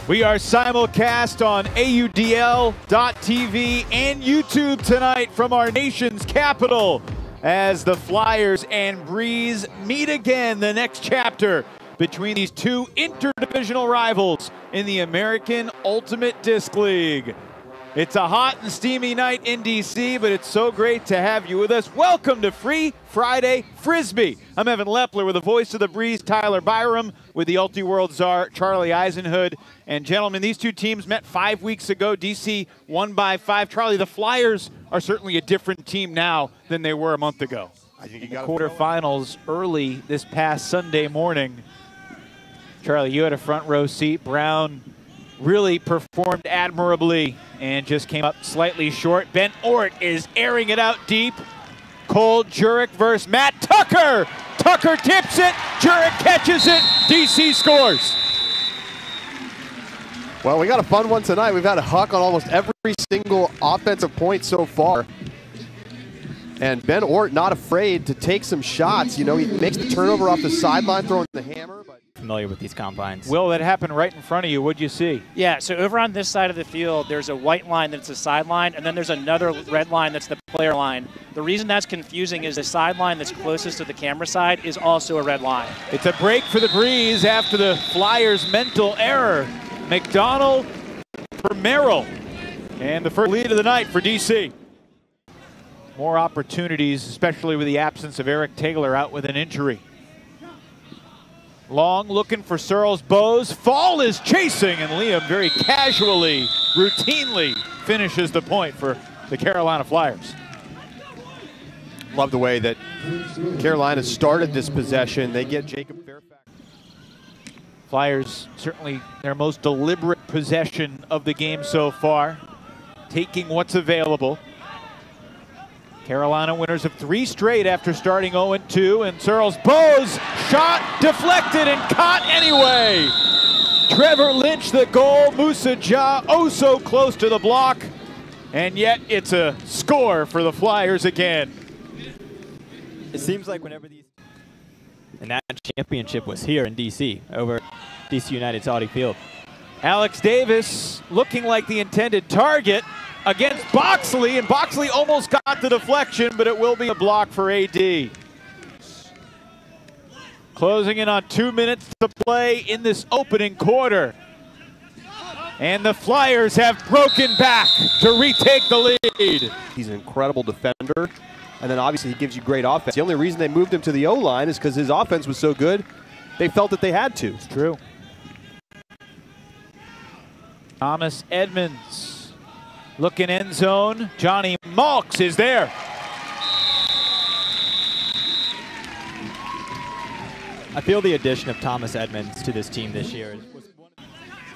We are simulcast on AUDL.tv and YouTube tonight from our nation's capital as the Flyers and Breeze meet again, the next chapter between these two interdivisional rivals in the American Ultimate Disc League. It's a hot and steamy night in DC, but it's so great to have you with us. Welcome to Free Friday Frisbee. I'm Evan Lepler with the voice of the Breeze, Tyler Byram, with the Ulti-World czar, Charlie Eisenhood. And gentlemen, these two teams met 5 weeks ago. DC won by 5. Charlie, the Flyers are certainly a different team now than they were a month ago. I think you got quarterfinals early this past Sunday morning. Charlie, you had a front row seat. Brown really performed admirably and just came up slightly short. Ben Ort is airing it out deep. Cole Jurek versus Matt Tucker. Tucker tips it, Jurek catches it, DC scores. Well, we got a fun one tonight. We've had a Huck on almost every single offensive point so far. And Ben Ort not afraid to take some shots. You know, he makes the turnover off the sideline, throwing the hammer. But familiar with these combines. Will, that happened right in front of you. What'd you see? Yeah, so over on this side of the field, there's a white line that's a sideline, and then there's another red line that's the player line. The reason that's confusing is the sideline that's closest to the camera side is also a red line. It's a break for the Breeze after the Flyers' mental error. McDonald for Merrill. And the first lead of the night for DC. More opportunities, especially with the absence of Eric Taylor out with an injury. Long looking for Searles Bose. Fall is chasing, and Liam very casually, routinely finishes the point for the Carolina Flyers. love the way that Carolina started this possession. They get Jacob Fairfax. Flyers certainly their most deliberate possession of the game so far, taking what's available. Carolina winners of 3 straight after starting 0-2, and Searles Bose shot deflected and caught anyway. Trevor Lynch the goal, Musa Ja oh so close to the block, and yet it's a score for the Flyers again. It seems like whenever these... And that championship was here in DC, over DC United's Audi Field. Alex Davis looking like the intended target against Boxley, and Boxley almost got the deflection, but it will be a block for AD. Closing in on 2 minutes to play in this opening quarter. And the Flyers have broken back to retake the lead. He's an incredible defender, and then obviously he gives you great offense. The only reason they moved him to the O-line is because his offense was so good, they felt that they had to. It's true. Thomas Edmonds. Looking end zone, Johnny Malks is there. I feel the addition of Thomas Edmonds to this team this year.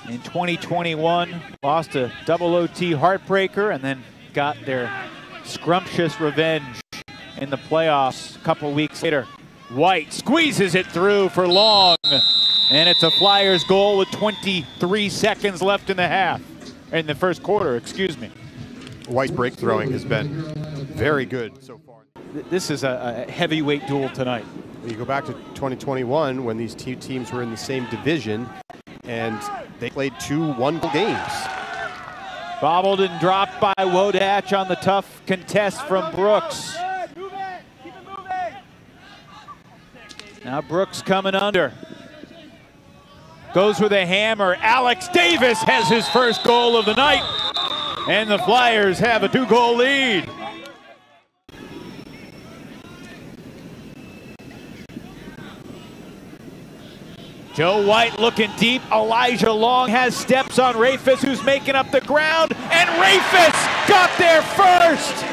In 2021, lost a double OT heartbreaker and then got their scrumptious revenge in the playoffs a couple weeks later. White squeezes it through for Long, and it's a Flyers goal with 23 seconds left in the half. In the first quarter, excuse me. White's break throwing has been very good so far. This is a heavyweight duel tonight. You go back to 2021 when these two teams were in the same division and they played 2 one-goal games. Bobbled and dropped by Wodach on the tough contest from Brooks. Now Brooks coming under. Goes with a hammer. Alex Davis has his first goal of the night. And the Flyers have a 2-goal lead. Joe White looking deep. Elijah Long has steps on Rafis, who's making up the ground. And Rafis got there first.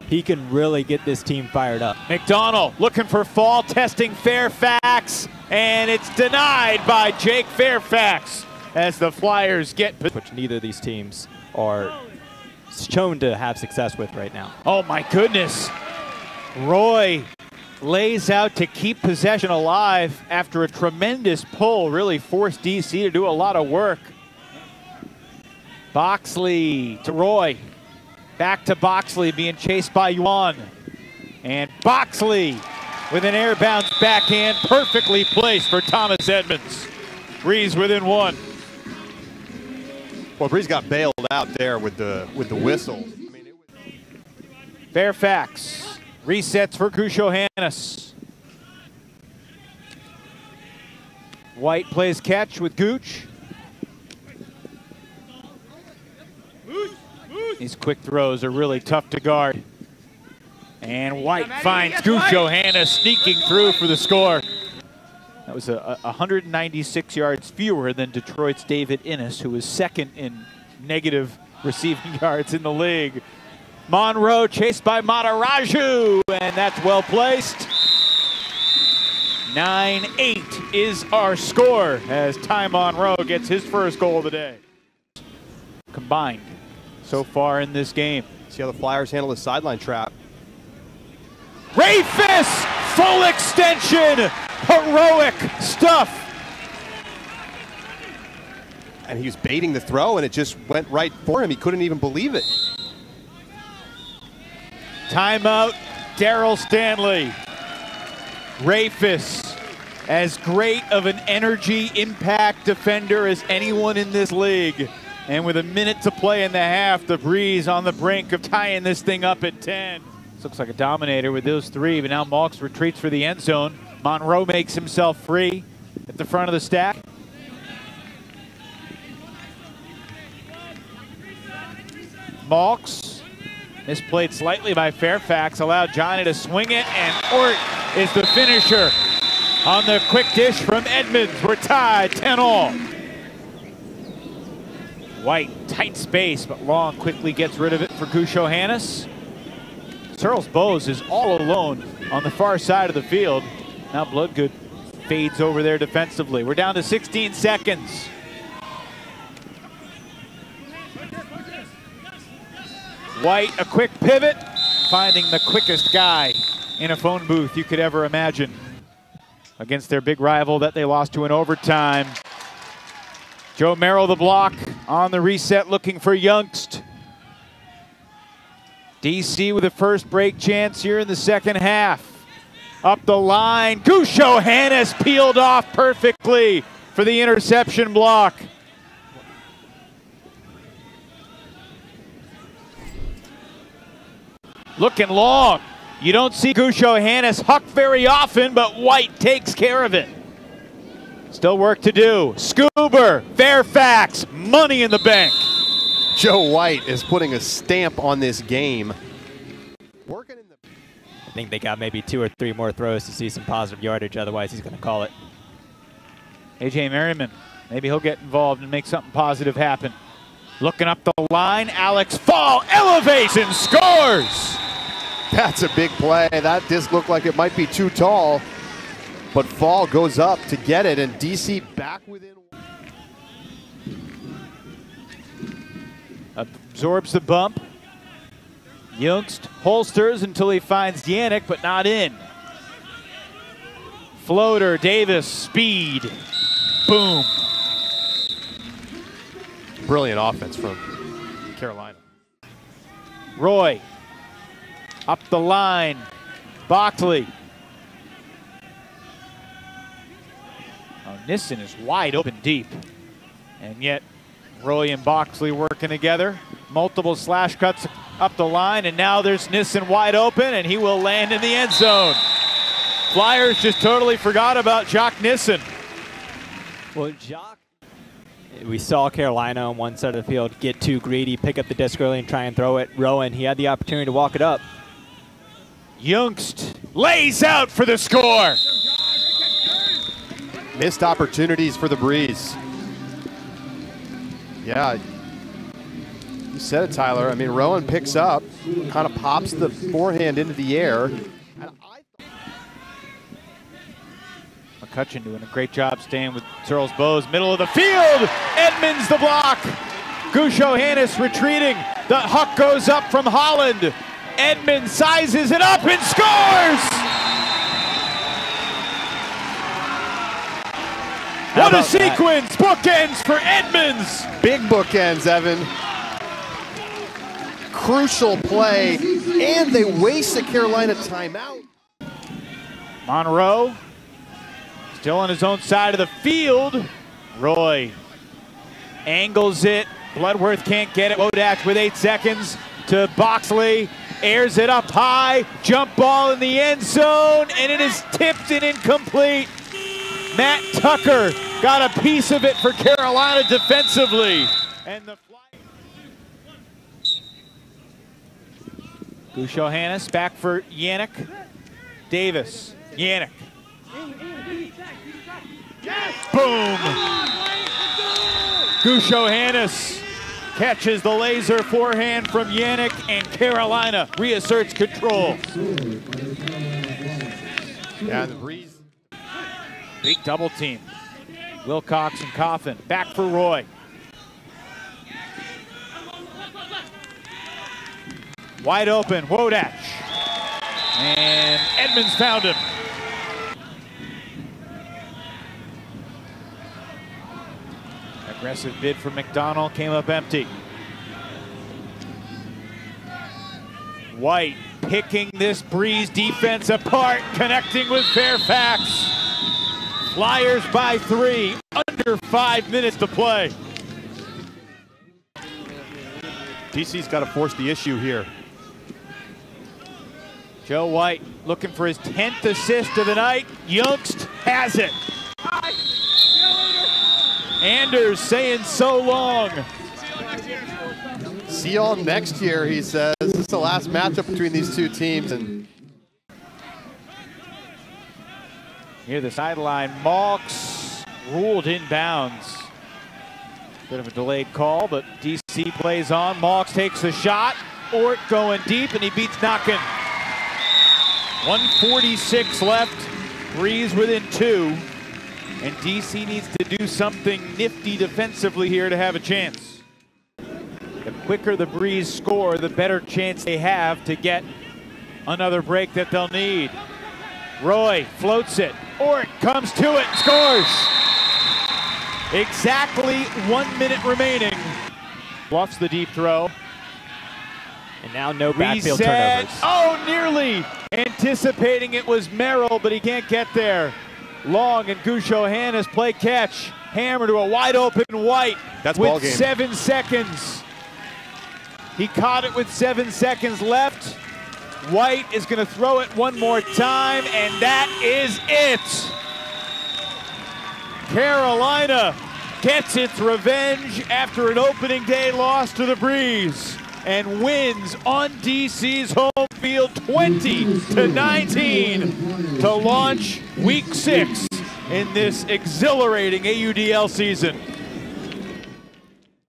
He can really get this team fired up. McDonald looking for fall, testing Fairfax. And it's denied by Jake Fairfax as the Flyers get... Which neither of these teams are shown to have success with right now. Oh my goodness. Roy lays out to keep possession alive after a tremendous pull. Really forced DC to do a lot of work. Boxley to Roy. Back to Boxley being chased by Yuan. And Boxley with an air bounce backhand perfectly placed for Thomas Edmonds. Breeze within 1. Well, Breeze got bailed out there with the whistle. Fairfax resets for Kushohannes. White plays catch with Gooch. These quick throws are really tough to guard. And White finds Kushohannes sneaking through for the score. That was 196 yards fewer than Detroit's David Innes, who was second in negative receiving yards in the league. Monroe chased by Mataraju, and that's well placed. 9-8 is our score as Ty Monroe gets his first goal of the day. Combined so far in this game. See how the Flyers handle the sideline trap. Rafis, full extension, heroic stuff. And he was baiting the throw, and it just went right for him. He couldn't even believe it. Timeout, Daryl Stanley. Rafis, as great of an energy impact defender as anyone in this league. And with a minute to play in the half, the Breeze on the brink of tying this thing up at 10. This looks like a dominator with those three, but now Malks retreats for the end zone. Monroe makes himself free at the front of the stack. Malks, misplayed slightly by Fairfax, allowed Johnny to swing it, and Ort is the finisher on the quick dish from Edmonds. We're tied 10-all. White, tight space, but Long quickly gets rid of it for Kushohannes. Searles Bowes is all alone on the far side of the field. Now Bloodgood fades over there defensively. We're down to 16 seconds. White, a quick pivot, finding the quickest guy in a phone booth you could ever imagine against their big rival that they lost to in overtime. Joe Merrill the block on the reset, looking for Youngst. DC with the first break chance here in the second half. Up the line, Kushohannes peeled off perfectly for the interception block. Looking long. You don't see Kushohannes huck very often, but White takes care of it. Still work to do. Scuber, Fairfax, money in the bank. Joe White is putting a stamp on this game. Working in the... I think they got maybe 2 or 3 more throws to see some positive yardage, otherwise he's going to call it. A.J. Merriman, maybe he'll get involved and make something positive happen. Looking up the line, Alex Fall elevates and scores! That's a big play. That disc looked like it might be too tall, but Fall goes up to get it, and DC back within. Absorbs the bump. Youngst holsters until he finds Yannick, but not in. Floater, Davis, speed. Boom. Brilliant offense from Carolina. Roy, up the line. Boxley. Oh, Nissen is wide open deep. And yet, Roy and Boxley working together. Multiple slash cuts up the line, and now there's Nissen wide open, and he will land in the end zone. Flyers just totally forgot about Jock Nissen. Well, Jock, we saw Carolina on one side of the field get too greedy, pick up the disc early and try and throw it. Rowan, he had the opportunity to walk it up. Youngst lays out for the score. Missed opportunities for the Breeze. Yeah, you said it, Tyler. I mean, Rowan picks up, kind of pops the forehand into the air. McCutcheon doing a great job staying with Searles Bowes. Middle of the field, Edmonds the block. Kushohannes retreating. The huck goes up from Holland. Edmonds sizes it up and scores! What a sequence! Bookends for Edmonds! Big bookends, Evan. Crucial play, and they waste the Carolina timeout. Monroe still on his own side of the field. Roy angles it Bloodworth can't get it. Wodak with 8 seconds to Boxley. Airs it up high. Jump ball in the end zone, and it is tipped and incomplete. Matt Tucker got a piece of it for Carolina defensively. And the Gusho-Hannes back for Yannick. Davis. Yannick. Boom! Gusho-Hannes catches the laser forehand from Yannick, and Carolina reasserts control. Yeah, the Breeze. Big double team. Wilcox and Coffin. Back for Roy. Wide open, Wodak. And Edmonds found him. Aggressive bid from McDonald came up empty. White picking this Breeze defense apart, connecting with Fairfax. Flyers by 3, under 5 minutes to play. DC's got to force the issue here. Joe White looking for his 10th assist of the night. Youngst has it. Anders saying so long. See y'all next year, he says. This is the last matchup between these two teams. And near the sideline, Malks ruled inbounds. Bit of a delayed call, but DC plays on. Malks takes the shot. Ort going deep, and he beats Knockin. 1:46 left. Breeze within 2. And DC needs to do something nifty defensively here to have a chance. The quicker the Breeze score, the better chance they have to get another break that they'll need. Roy floats it. Ort comes to it and scores. Exactly 1 minute remaining. Bluffs the deep throw. And now no backfield turnovers. Oh, nearly anticipating it was Merrill, but he can't get there. Long and Gusho-Hannes play catch. Hammer to a wide open White. That's with ball game. 7 seconds. He caught it with 7 seconds left. White is going to throw it one more time, and that is it. Carolina gets its revenge after an opening day loss to the Breeze and wins on DC's home field 20-19 to launch week 6 in this exhilarating AUDL season.